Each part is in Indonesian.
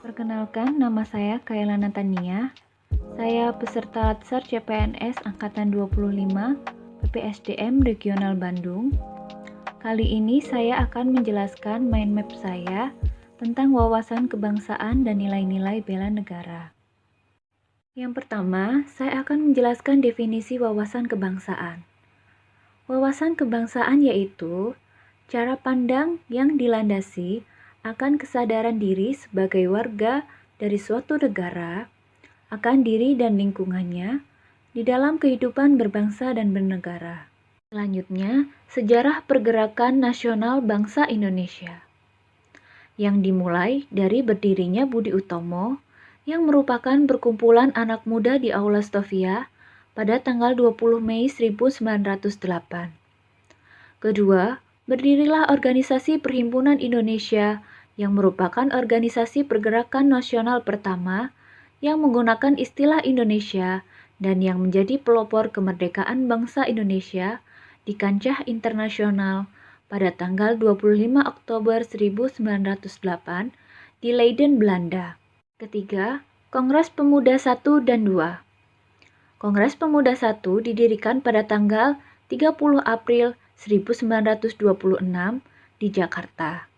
Perkenalkan, nama saya Kaila Natania. Saya peserta Latsar CPNS Angkatan 25 PPSDM Regional Bandung. Kali ini saya akan menjelaskan mind map saya tentang wawasan kebangsaan dan nilai-nilai bela negara. Yang pertama, saya akan menjelaskan definisi wawasan kebangsaan. Wawasan kebangsaan yaitu cara pandang yang dilandasi akan kesadaran diri sebagai warga dari suatu negara, akan diri dan lingkungannya di dalam kehidupan berbangsa dan bernegara. Selanjutnya, sejarah pergerakan nasional bangsa Indonesia yang dimulai dari berdirinya Budi Utomo yang merupakan perkumpulan anak muda di Aula Stovia pada tanggal 20 Mei 1908. Kedua, berdirilah Organisasi Perhimpunan Indonesia yang merupakan organisasi pergerakan nasional pertama yang menggunakan istilah Indonesia dan yang menjadi pelopor kemerdekaan bangsa Indonesia di kancah internasional pada tanggal 25 Oktober 1908 di Leiden, Belanda. Ketiga, Kongres Pemuda I dan II. Kongres Pemuda I didirikan pada tanggal 30 April 1926 di Jakarta.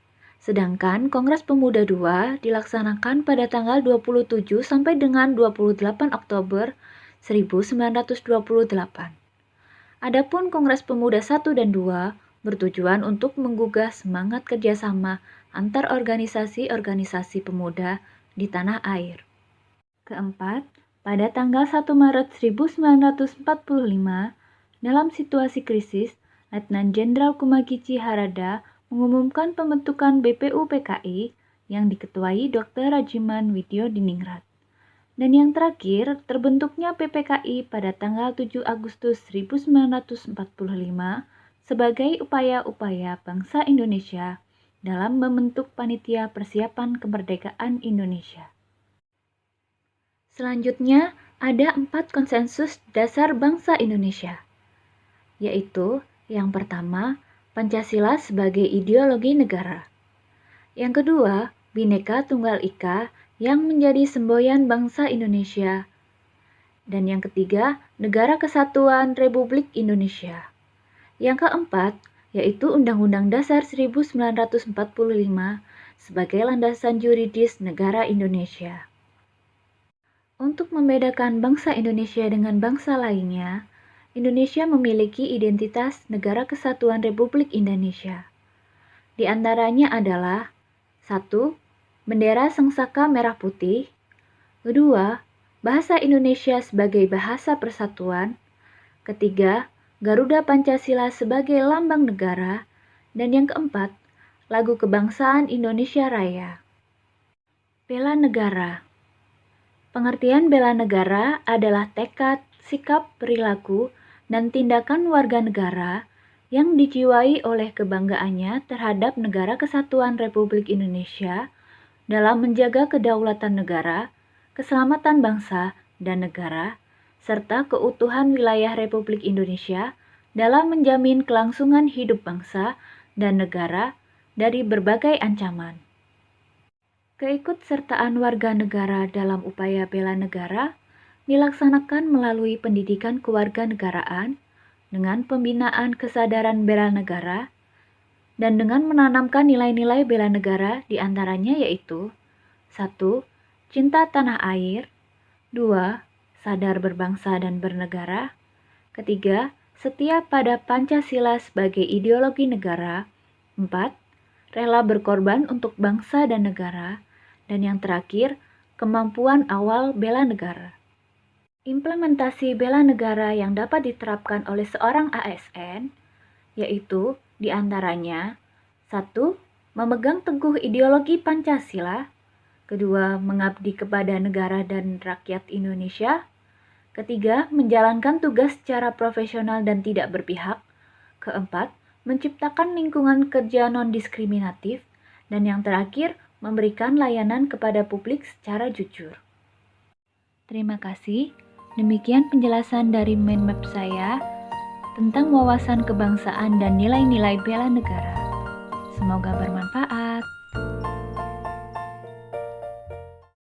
Sedangkan Kongres Pemuda II dilaksanakan pada tanggal 27 sampai dengan 28 Oktober 1928. Adapun Kongres Pemuda I dan II bertujuan untuk menggugah semangat kerjasama antar organisasi-organisasi pemuda di tanah air. Keempat, pada tanggal 1 Maret 1945, dalam situasi krisis, Letnan Jenderal Kumagichi Harada mengumumkan pembentukan BPUPKI yang diketuai Dr. Rajiman Widyodiningrat. Dan yang terakhir, terbentuknya PPKI pada tanggal 7 Agustus 1945 sebagai upaya-upaya bangsa Indonesia dalam membentuk Panitia Persiapan Kemerdekaan Indonesia. Selanjutnya, ada 4 konsensus dasar bangsa Indonesia, yaitu yang pertama, Pancasila sebagai ideologi negara. Yang kedua, Bhinneka Tunggal Ika yang menjadi semboyan bangsa Indonesia. Dan yang ketiga, Negara Kesatuan Republik Indonesia. Yang keempat, yaitu Undang-Undang Dasar 1945 sebagai landasan yuridis negara Indonesia. Untuk membedakan bangsa Indonesia dengan bangsa lainnya, Indonesia memiliki identitas Negara Kesatuan Republik Indonesia. Di antaranya adalah 1. Bendera sengsaka merah putih. 2. Bahasa Indonesia sebagai bahasa persatuan. 3. Garuda Pancasila sebagai lambang negara. Dan yang keempat, lagu kebangsaan Indonesia Raya. Bela negara. Pengertian bela negara adalah tekad, sikap, perilaku, dan tindakan warga negara yang dijiwai oleh kebanggaannya terhadap Negara Kesatuan Republik Indonesia dalam menjaga kedaulatan negara, keselamatan bangsa dan negara, serta keutuhan wilayah Republik Indonesia dalam menjamin kelangsungan hidup bangsa dan negara dari berbagai ancaman. Keikutsertaan warga negara dalam upaya bela negara dilaksanakan melalui pendidikan kewarganegaraan dengan pembinaan kesadaran bela negara dan dengan menanamkan nilai-nilai bela negara diantaranya yaitu 1. Cinta tanah air. 2. Sadar berbangsa dan bernegara. 3. Setia pada Pancasila sebagai ideologi negara. 4. Rela berkorban untuk bangsa dan negara. Dan yang terakhir, kemampuan awal bela negara. Implementasi bela negara yang dapat diterapkan oleh seorang ASN yaitu diantaranya 1. Memegang teguh ideologi Pancasila. 2. Mengabdi kepada negara dan rakyat Indonesia. 3. Menjalankan tugas secara profesional dan tidak berpihak. 4. Menciptakan lingkungan kerja non-diskriminatif. Dan yang terakhir, memberikan layanan kepada publik secara jujur. Terima kasih. Demikian penjelasan dari mind map saya tentang wawasan kebangsaan dan nilai-nilai bela negara. Semoga bermanfaat.